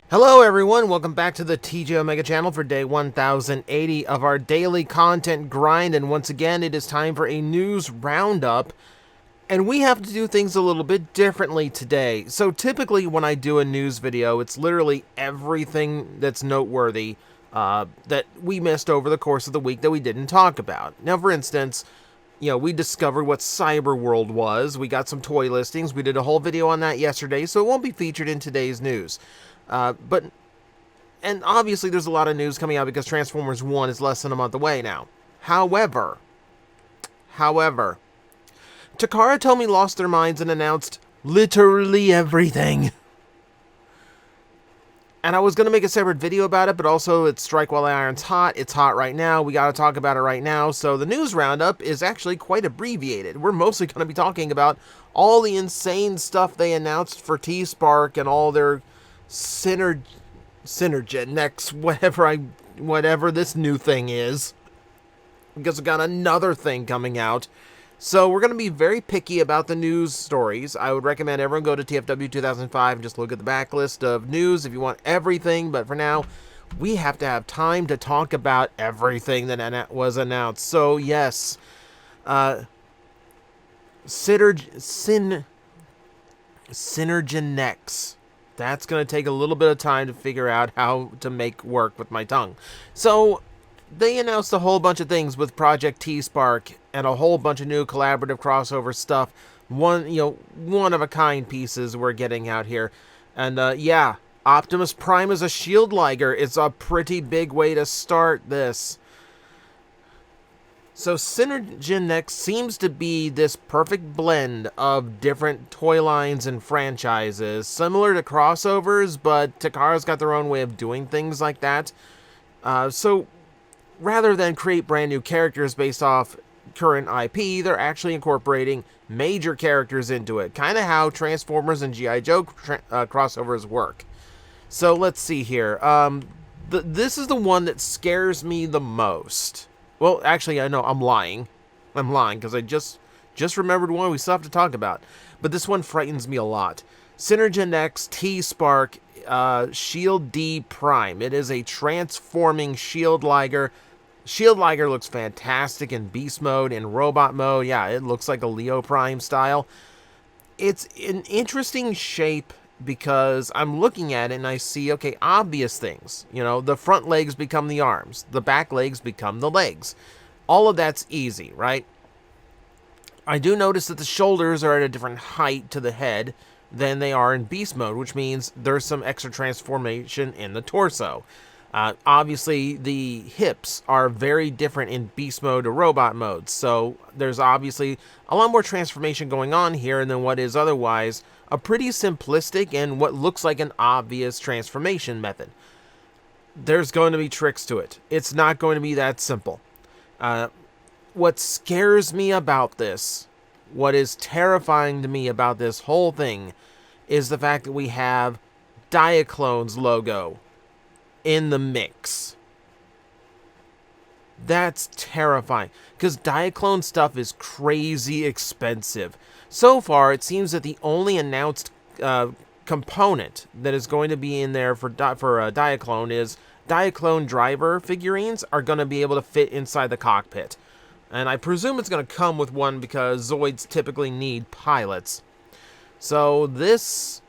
Hello everyone, welcome back to the TJOmega channel for day 1080 of our daily content grind, and once again it is time for a news roundup, and we have to do things a little bit differently today. So typically when I do a news video, it's literally everything that's noteworthy that we missed over the course of the week that we didn't talk about. Now for instance, we discovered what Cyber World was, we got some toy listings, we did a whole video on that yesterday, so it won't be featured in today's news. And obviously there's a lot of news coming out because Transformers 1 is less than a month away now. However, Takara told me lost their minds and announced literally everything. And I was going to make a separate video about it, but also it's strike while the iron's hot. It's hot right now. We got to talk about it right now. So the news roundup is actually quite abbreviated. We're mostly going to be talking about all the insane stuff they announced for T-Spark and all their Synergenex, whatever this new thing is. Because we got another thing coming out. So we're going to be very picky about the news stories. I would recommend everyone go to TFW 2005 and just look at the backlist of news if you want everything. But for now, we have to have time to talk about everything that was announced. So yes, Synergenex. That's going to take a little bit of time to figure out how to make work with my tongue. So they announced a whole bunch of things with Project T-Spark and a whole bunch of new collaborative crossover stuff. One-of-a-kind pieces we're getting out here. And yeah, Optimus Prime as a shield Liger is a pretty big way to start this. So Synergenex seems to be this perfect blend of different toy lines and franchises, similar to crossovers, but Takara's got their own way of doing things like that. So rather than create brand new characters based off current IP, they're actually incorporating major characters into it, kind of how Transformers and G.I. Joe crossovers work. So let's see here. This is the one that scares me the most. Well, actually, I know I'm lying. I'm lying because I just remembered one we still have to talk about. But this one frightens me a lot. Synergenex T-Spark Shield D Prime. It is a transforming Shield Liger. Shield Liger looks fantastic in beast mode, in robot mode. Yeah, it looks like a Leo Prime style. It's an interesting shape because I'm looking at it and I see, okay, obvious things. The front legs become the arms. The back legs become the legs. All of that's easy, right? I do notice that the shoulders are at a different height to the head than they are in beast mode, which means there's some extra transformation in the torso. Obviously, the hips are very different in beast mode to robot mode, so there's obviously a lot more transformation going on here than what is otherwise a pretty simplistic and what looks like an obvious transformation method. There's going to be tricks to it. It's not going to be that simple. What scares me about this, what is terrifying to me about this whole thing, is the fact that we have Diaclone's logo in the mix. That's terrifying, because Diaclone stuff is crazy expensive. So far, it seems that the only announced component that is going to be in there for Diaclone is Diaclone driver figurines are going to be able to fit inside the cockpit. And I presume it's going to come with one because Zoids typically need pilots. So this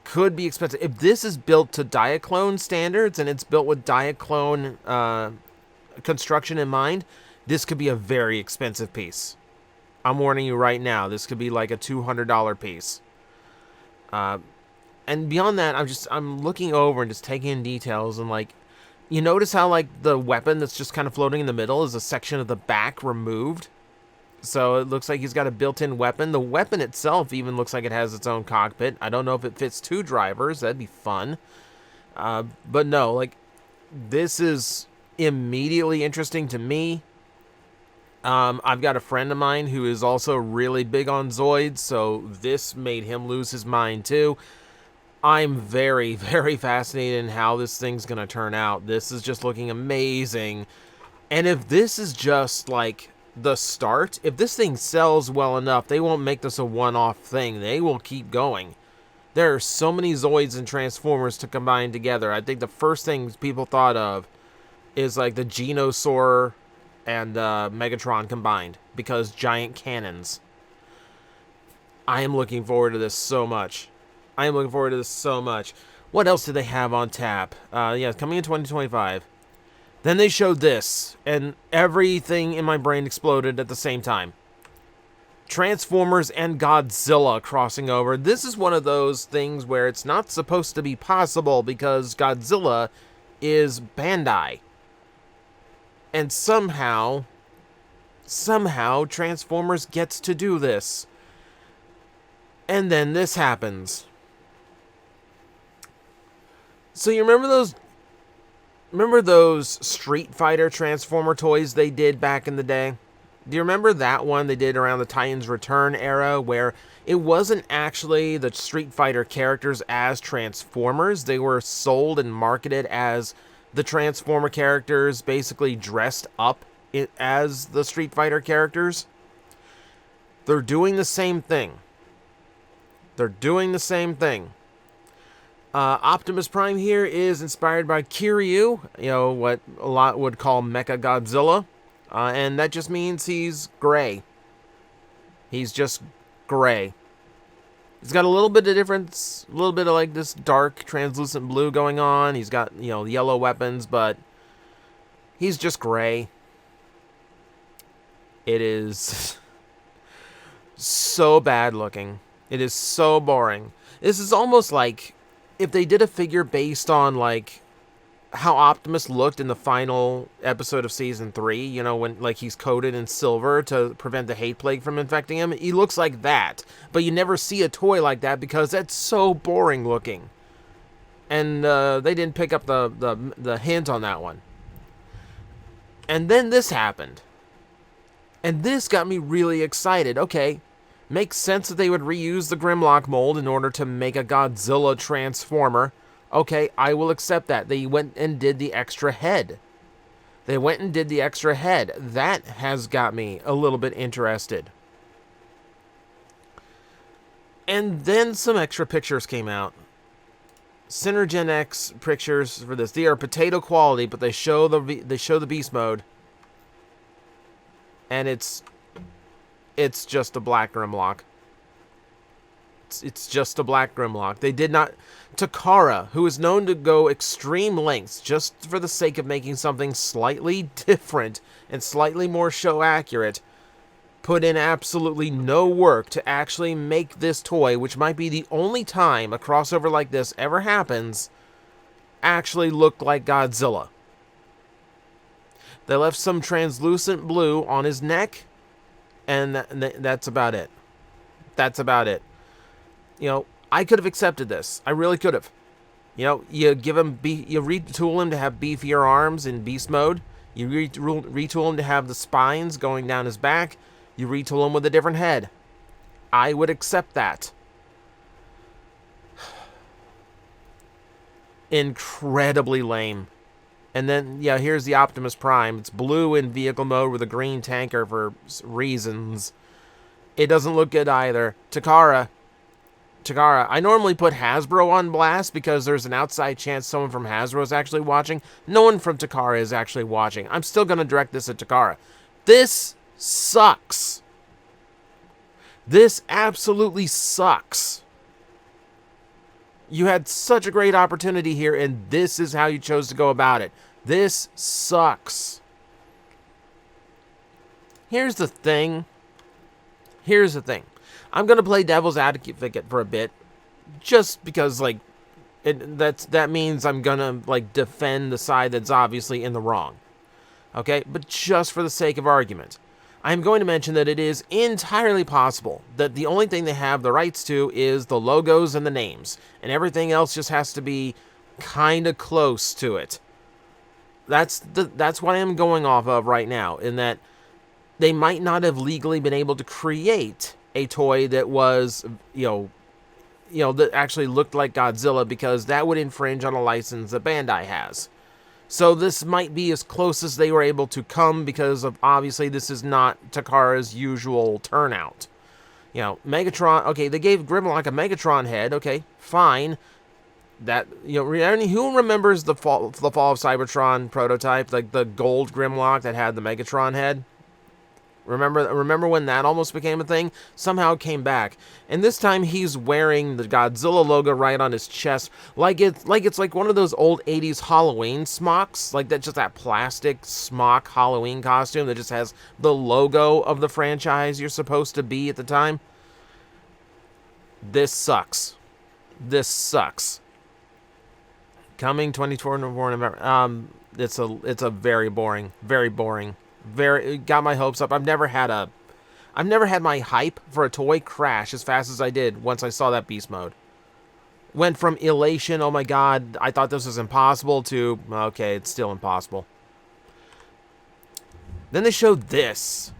could be expensive. If this is built to Diaclone standards and it's built with Diaclone construction in mind, this could be a very expensive piece. I'm warning you right now, this could be like a $200 piece. And beyond that, I'm looking over and just taking in details, and like, you notice how like the weapon that's just kind of floating in the middle is a section of the back removed? So it looks like he's got a built-in weapon. The weapon itself even looks like it has its own cockpit. I don't know if it fits two drivers. That'd be fun. But no, like, this is immediately interesting to me. I've got a friend of mine who is also really big on Zoids, so this made him lose his mind too. I'm very, very fascinated in how this thing's going to turn out. This is just looking amazing. And if this is just like the start, if this thing sells well enough, they won't make this a one-off thing. They will keep going. There are so many Zoids and Transformers to combine together. I think the first thing people thought of is like the Genosaur and Megatron combined, because giant cannons. I am looking forward to this so much. I am looking forward to this so much. What else did they have on tap? Yeah, coming in 2025. Then they showed this, and everything in my brain exploded at the same time. Transformers and Godzilla crossing over. This is one of those things where it's not supposed to be possible because Godzilla is Bandai. And somehow Transformers gets to do this. And then this happens. So you remember those Street Fighter Transformer toys they did back in the day? Do you remember that one they did around the Titans Return era, where it wasn't actually the Street Fighter characters as Transformers? They were sold and marketed as the Transformer characters, basically dressed up as the Street Fighter characters. They're doing the same thing. Optimus Prime here is inspired by Kiryu, what a lot would call Mecha Godzilla. And that just means he's gray. He's just gray. He's got a little bit of difference, a little bit of like this dark translucent blue going on. He's got, yellow weapons, but he's just gray. It is so bad looking. It is so boring. This is almost like if they did a figure based on like how Optimus looked in the final episode of Season 3, when like he's coated in silver to prevent the hate plague from infecting him. He looks like that, but you never see a toy like that because that's so boring looking. And they didn't pick up the hint on that one. And then this happened. And this got me really excited. Okay, makes sense that they would reuse the Grimlock mold in order to make a Godzilla Transformer. Okay, I will accept that. They went and did the extra head. That has got me a little bit interested. And then some extra pictures came out. Synergenex pictures for this. They are potato quality, but they show the beast mode. And it's just a black Grimlock. It's just a black Grimlock. They did not... Takara, who is known to go extreme lengths just for the sake of making something slightly different and slightly more show accurate, put in absolutely no work to actually make this toy, which might be the only time a crossover like this ever happens, actually look like Godzilla. They left some translucent blue on his neck, and that's about it. That's about it. I could have accepted this. I really could have. You give him, you retool him to have beefier arms in beast mode. You retool him to have the spines going down his back. You retool him with a different head. I would accept that. Incredibly lame. And then, yeah, here's the Optimus Prime. It's blue in vehicle mode with a green tanker for reasons. It doesn't look good either. Takara, I normally put Hasbro on blast because there's an outside chance someone from Hasbro is actually watching. No one from Takara is actually watching. I'm still going to direct this at Takara. This sucks. This absolutely sucks. You had such a great opportunity here, and this is how you chose to go about it. This sucks. Here's the thing. I'm going to play devil's advocate for a bit, just because, like, that means I'm going to, like, defend the side that's obviously in the wrong. Okay? But just for the sake of argument, I'm going to mention that it is entirely possible that the only thing they have the rights to is the logos and the names, and everything else just has to be kind of close to it. That's what I am going off of right now, in that they might not have legally been able to create a toy that was, that actually looked like Godzilla, because that would infringe on a license that Bandai has. So this might be as close as they were able to come, because of obviously this is not Takara's usual turnout. You know, Megatron, okay, they gave Grimlock a Megatron head, okay, fine. That, you know, who remembers the fall of Cybertron prototype, like the gold Grimlock that had the Megatron head? Remember when that almost became a thing? Somehow it came back. And this time he's wearing the Godzilla logo right on his chest, like it's like one of those old 80s Halloween smocks, like that, just that plastic smock Halloween costume that just has the logo of the franchise you're supposed to be at the time. This sucks. This sucks. Coming 24 November. It's a very boring, got my hopes up. I've never had my hype for a toy crash as fast as I did once I saw that beast mode. Went from elation, oh my god, I thought this was impossible, to, okay, it's still impossible. Then they showed this.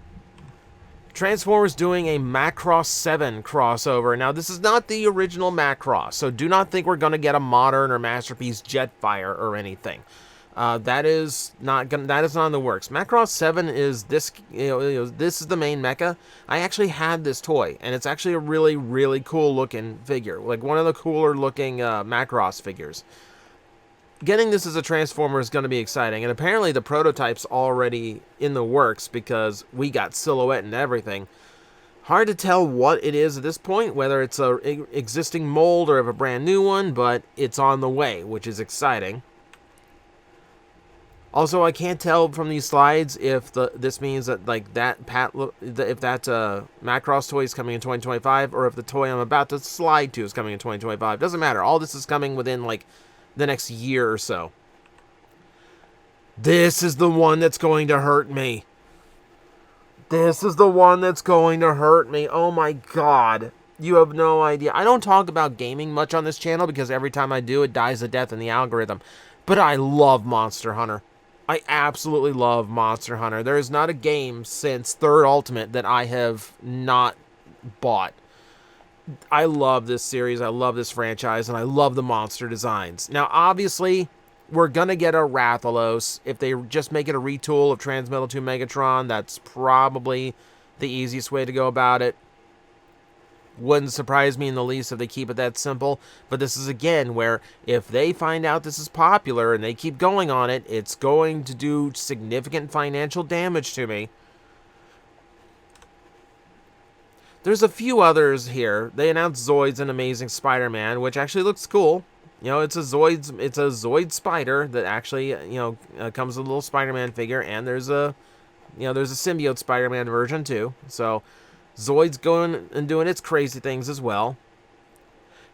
Transformers doing a Macross 7 crossover. Now, this is not the original Macross, so do not think we're going to get a modern or Masterpiece Jetfire or anything. That is not in the works. Macross 7 is this, this is the main mecha. I actually had this toy, and it's actually a really, really cool looking figure. Like one of the cooler looking Macross figures. Getting this as a Transformer is going to be exciting, and apparently the prototype's already in the works because we got silhouette and everything. Hard to tell what it is at this point, whether it's a existing mold or a brand new one, but it's on the way, which is exciting. Also, I can't tell from these slides if this means that like that Macross toy is coming in 2025, or if the toy I'm about to slide to is coming in 2025. Doesn't matter. All this is coming within like the next year or so. This is the one that's going to hurt me. This is the one that's going to hurt me. Oh my god. You have no idea. I don't talk about gaming much on this channel because every time I do, it dies a death in the algorithm. But I love Monster Hunter. I absolutely love Monster Hunter. There is not a game since Third Ultimate that I have not bought. I love this series, I love this franchise, and I love the monster designs. Now, obviously, we're going to get a Rathalos. If they just make it a retool of Transmetal 2 Megatron, that's probably the easiest way to go about it. Wouldn't surprise me in the least if they keep it that simple. But this is, again, where if they find out this is popular and they keep going on it, it's going to do significant financial damage to me. There's a few others here. They announced Zoids and Amazing Spider-Man, which actually looks cool. You know, it's a Zoid spider that actually, comes with a little Spider-Man figure, and there's a symbiote Spider-Man version too. So Zoid's going and doing its crazy things as well.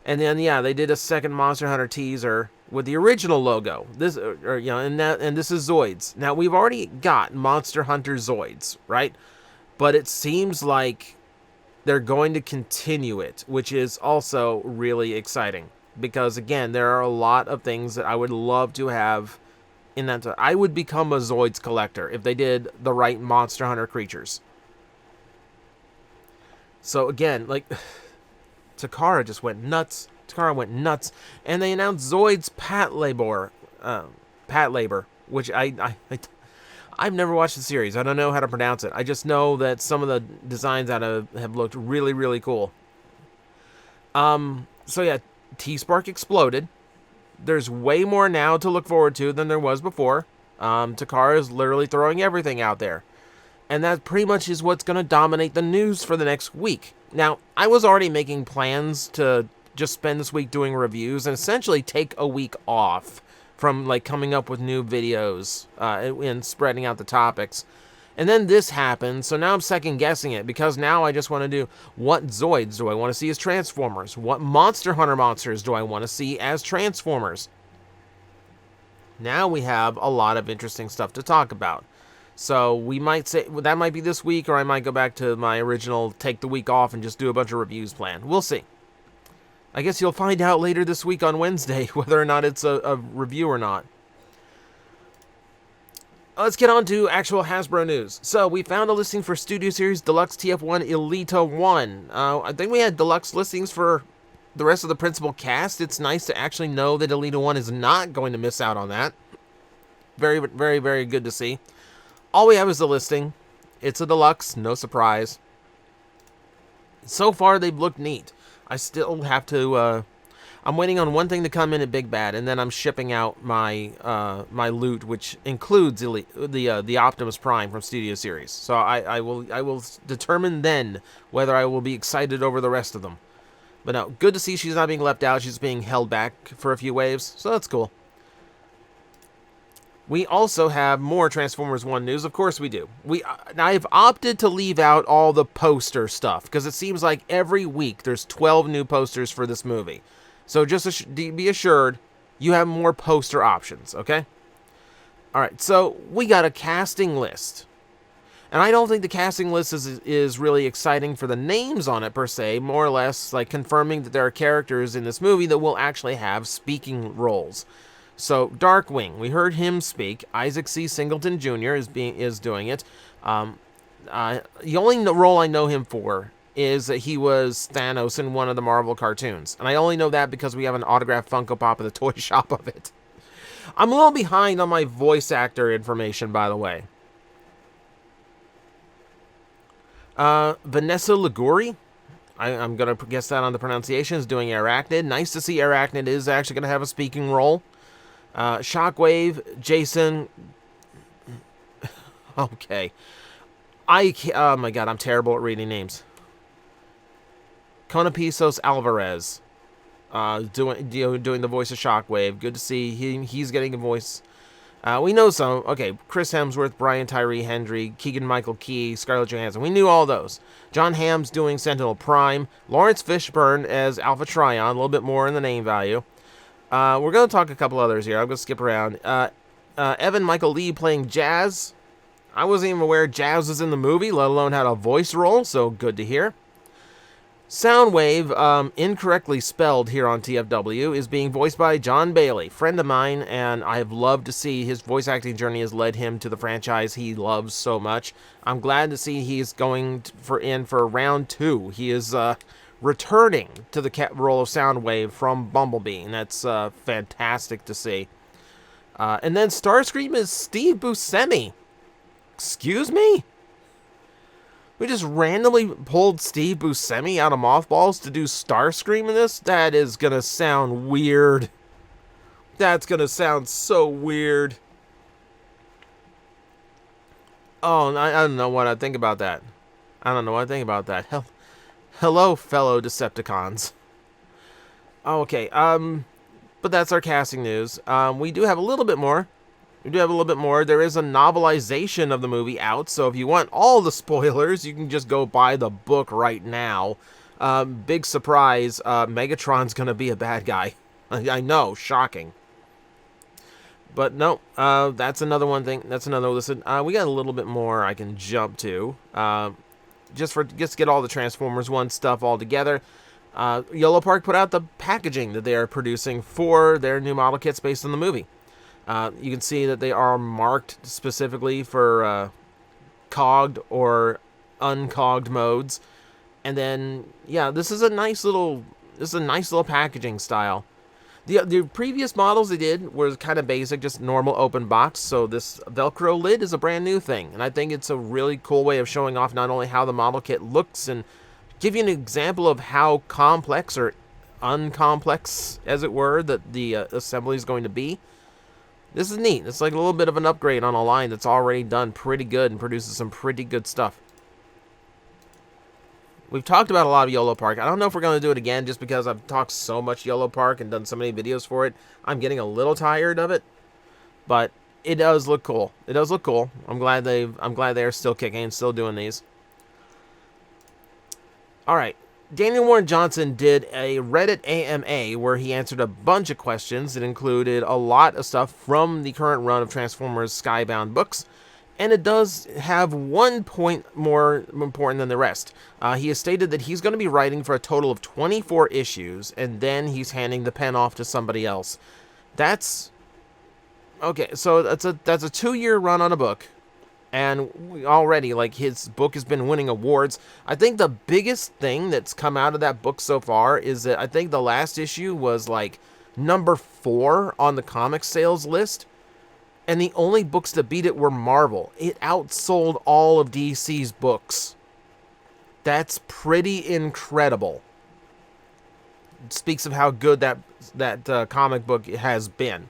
And then, yeah, they did a second Monster Hunter teaser with the original logo. And this is Zoids. Now, we've already got Monster Hunter Zoids, right? But it seems like they're going to continue it, which is also really exciting. Because, again, there are a lot of things that I would love to have in that. I would become a Zoids collector if they did the right Monster Hunter creatures. So, again, like, Takara just went nuts. And they announced Zoids Patlabor, which I've never watched the series. I don't know how to pronounce it. I just know that some of the designs have looked really, really cool. So yeah, T-Spark exploded. There's way more now to look forward to than there was before. Takara is literally throwing everything out there. And that pretty much is what's going to dominate the news for the next week. Now, I was already making plans to just spend this week doing reviews and essentially take a week off from like coming up with new videos and spreading out the topics. And then this happened, so now I'm second guessing it, because now I just want to do, what Zoids do I want to see as Transformers? What Monster Hunter monsters do I want to see as Transformers? Now we have a lot of interesting stuff to talk about. So we might say, well, that might be this week, or I might go back to my original take the week off and just do a bunch of reviews plan. We'll see. I guess you'll find out later this week on Wednesday whether or not it's a review or not. Let's get on to actual Hasbro news. So, we found a listing for Studio Series Deluxe TF1 Elita 1. I think we had deluxe listings for the rest of the principal cast. It's nice to actually know that Elita 1 is not going to miss out on that. Very, very, very good to see. All we have is the listing. It's a deluxe, no surprise. So far, they've looked neat. I still have to. I'm waiting on one thing to come in at Big Bad, and then I'm shipping out my my loot, which includes the Optimus Prime from Studio Series. So I will determine then whether I will be excited over the rest of them. But no, good to see she's not being left out. She's being held back for a few waves, so that's cool. We also have more Transformers 1 news. Of course we do. I've opted to leave out all the poster stuff, because it seems like every week there's 12 new posters for this movie. So just be assured, you have more poster options, okay? Alright, so we got a casting list. And I don't think the casting list is really exciting for the names on it, per se. More or less, like, confirming that there are characters in this movie that will actually have speaking roles. So, Darkwing, we heard him speak. Isaac C. Singleton Jr. is doing it. The only role I know him for is that he was Thanos in one of the Marvel cartoons. And I only know that because we have an autographed Funko Pop at the toy shop of it. I'm a little behind on my voice actor information, by the way. Vanessa Liguri, I'm going to guess that on the pronunciation, is doing Arachnid. Nice to see Arachnid is actually going to have a speaking role. Shockwave, Jason. Okay. Oh my god, I'm terrible at reading names. Conapisos Alvarez. Doing the voice of Shockwave. Good to see he's getting a voice. We know some. Okay, Chris Hemsworth, Brian Tyree Henry, Keegan-Michael Key, Scarlett Johansson. We knew all those. John Hamm's doing Sentinel Prime. Lawrence Fishburne as Alpha Trion. A little bit more in the name value. We're going to talk a couple others here. I'm going to skip around. Evan Michael Lee playing Jazz. I wasn't even aware Jazz was in the movie, let alone had a voice role, so good to hear. Soundwave, incorrectly spelled here on TFW, is being voiced by John Bailey, friend of mine, and I've loved to see his voice acting journey has led him to the franchise he loves so much. I'm glad to see he's going for round 2. He is returning to the role of Soundwave from Bumblebee, and that's fantastic to see. And then Starscream is Steve Buscemi. Excuse me? We just randomly pulled Steve Buscemi out of mothballs to do Starscream in this? That is gonna sound weird. That's gonna sound so weird. Oh, I don't know what I think about that. I don't know what I think about that. Hello, fellow Decepticons. Okay, but that's our casting news. We do have a little bit more. There is a novelization of the movie out, so if you want all the spoilers, you can just go buy the book right now. Big surprise, Megatron's gonna be a bad guy. I know, shocking. But no, that's another one thing. That's another listen. We got a little bit more I can jump to. Just to get all the Transformers 1 stuff all together. Yolo Park put out the packaging that they are producing for their new model kits based on the movie. You can see that they are marked specifically for cogged or uncogged modes. And then, yeah, this is a nice little packaging style. The previous models they did were kind of basic, just normal open box. So this Velcro lid is a brand new thing, and I think it's a really cool way of showing off not only how the model kit looks and give you an example of how complex or uncomplex, as it were, that the assembly is going to be. This is neat. It's like a little bit of an upgrade on a line that's already done pretty good and produces some pretty good stuff. We've talked about a lot of Yolo Park. I don't know if we're going to do it again just because I've talked so much Yolo Park and done so many videos for it. I'm getting a little tired of it, but it does look cool. It does look cool. I'm glad they're still kicking and still doing these. All right. Daniel Warren Johnson did a Reddit AMA where he answered a bunch of questions that included a lot of stuff from the current run of Transformers Skybound books, and it does have one point more important than the rest. He has stated that he's going to be writing for a total of 24 issues, and then he's handing the pen off to somebody else. That's... okay, so that's a 2-year run on a book. And already, like, his book has been winning awards. I think the biggest thing that's come out of that book so far is that I think the last issue was, like, number 4 on the comic sales list. And the only books that beat it were Marvel. It outsold all of DC's books. That's pretty incredible. It speaks of how good that comic book has been.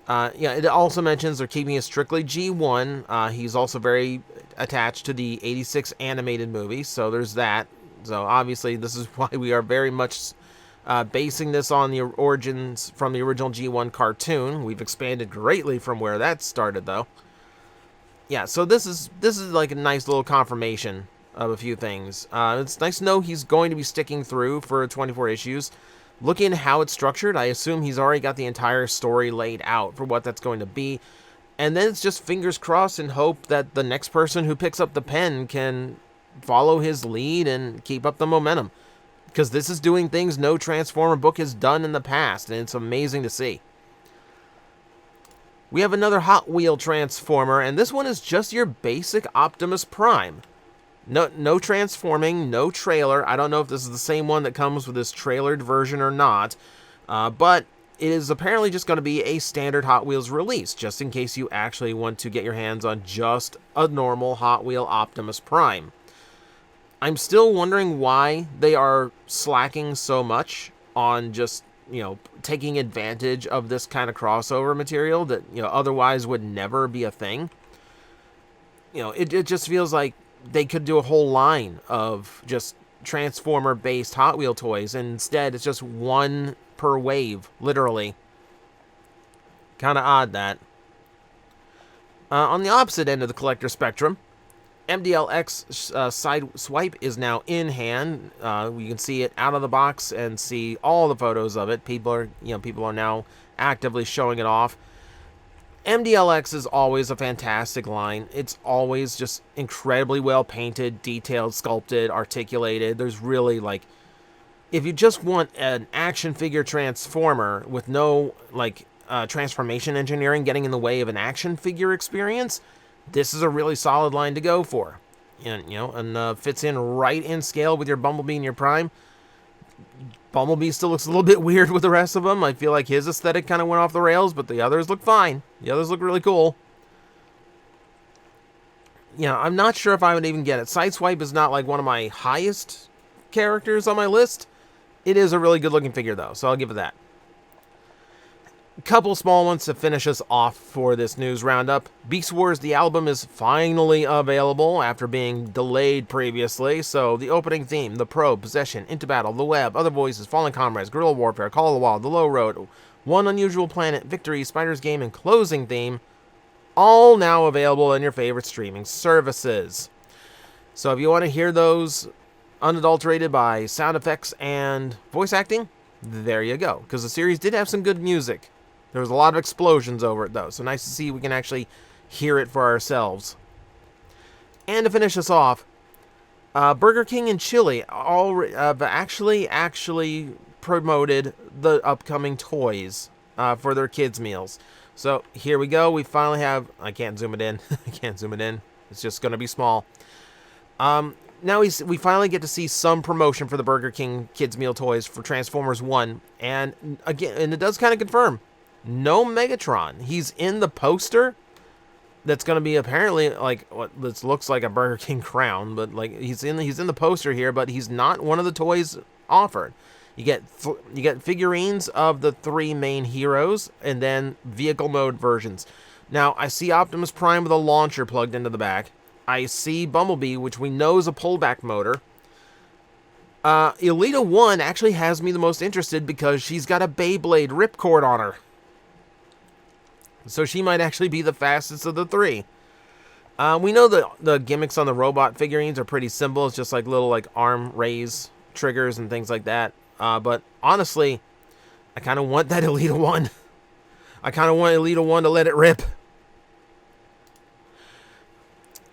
Yeah, it also mentions they're keeping it strictly G1. He's also very attached to the 86 animated movie, so there's that. So obviously this is why we are very much basing this on the origins from the original G1 cartoon. We've expanded greatly from where that started, though. Yeah, so this is like a nice little confirmation of a few things. It's nice to know he's going to be sticking through for 24 issues. Looking at how it's structured, I assume he's already got the entire story laid out for what that's going to be. And then it's just fingers crossed and hope that the next person who picks up the pen can follow his lead and keep up the momentum. Because this is doing things no Transformer book has done in the past, and it's amazing to see. We have another Hot Wheel Transformer, and this one is just your basic Optimus Prime. No transforming, no trailer. I don't know if this is the same one that comes with this trailered version or not, but it is apparently just going to be a standard Hot Wheels release, just in case you actually want to get your hands on just a normal Hot Wheel Optimus Prime. I'm still wondering why they are slacking so much on just, taking advantage of this kind of crossover material that, otherwise would never be a thing. It just feels like they could do a whole line of just Transformer-based Hot Wheel toys, and instead it's just one per wave, literally. Kind of odd, that. On the opposite end of the collector spectrum, MDLX side swipe is now in hand. You can see it out of the box and see all the photos of it. People are now actively showing it off. MDLX is always a fantastic line. It's always just incredibly well painted, detailed, sculpted, articulated. There's really, if you just want an action figure Transformer with no, transformation engineering getting in the way of an action figure experience, this is a really solid line to go for. And fits in right in scale with your Bumblebee and your Prime. Bumblebee still looks a little bit weird with the rest of them. I feel like his aesthetic kind of went off the rails, but the others look fine. The others look really cool. I'm not sure if I would even get it. Sideswipe is not one of my highest characters on my list. It is a really good looking figure though, so I'll give it that. A couple small ones to finish us off for this news roundup. Beast Wars, the album, is finally available after being delayed previously. So the opening theme, The Probe, Possession, Into Battle, The Web, Other Voices, Fallen Comrades, Guerrilla Warfare, Call of the Wild, The Low Road, One Unusual Planet, Victory, Spider's Game, and closing theme, all now available in your favorite streaming services. So if you want to hear those unadulterated by sound effects and voice acting, there you go. Because the series did have some good music. There was a lot of explosions over it, though, so nice to see we can actually hear it for ourselves. And to finish us off, Burger King and Chili have actually promoted the upcoming toys for their kids' meals. So here we go. We finally have... I can't zoom it in. I can't zoom it in. It's just going to be small. Now we finally get to see some promotion for the Burger King kids' meal toys for Transformers 1. And again, it does kind of confirm... no Megatron. He's in the poster. That's going to be apparently what this looks like a Burger King crown, but he's in the poster here, but he's not one of the toys offered. You get figurines of the three main heroes and then vehicle mode versions. Now, I see Optimus Prime with a launcher plugged into the back. I see Bumblebee, which we know is a pullback motor. Elita 1 actually has me the most interested because she's got a Beyblade ripcord on her. So she might actually be the fastest of the three. We know that the gimmicks on the robot figurines are pretty simple. It's just little arm raise triggers and things like that. But honestly, I kind of want that Elita 1. I kind of want Elita 1 to let it rip.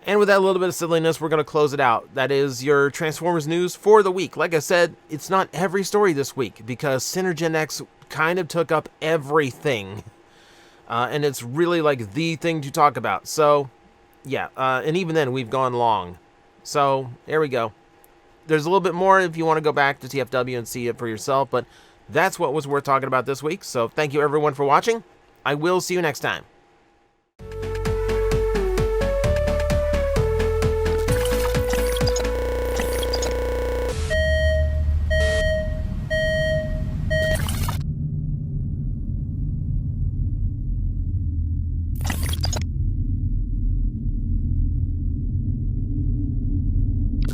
And with that little bit of silliness, we're going to close it out. That is your Transformers news for the week. Like I said, it's not every story this week because Synergenex kind of took up everything. And it's really the thing to talk about. So, yeah. And even then, we've gone long. So, there we go. There's a little bit more if you want to go back to TFW and see it for yourself. But that's what was worth talking about this week. So, thank you everyone for watching. I will see you next time.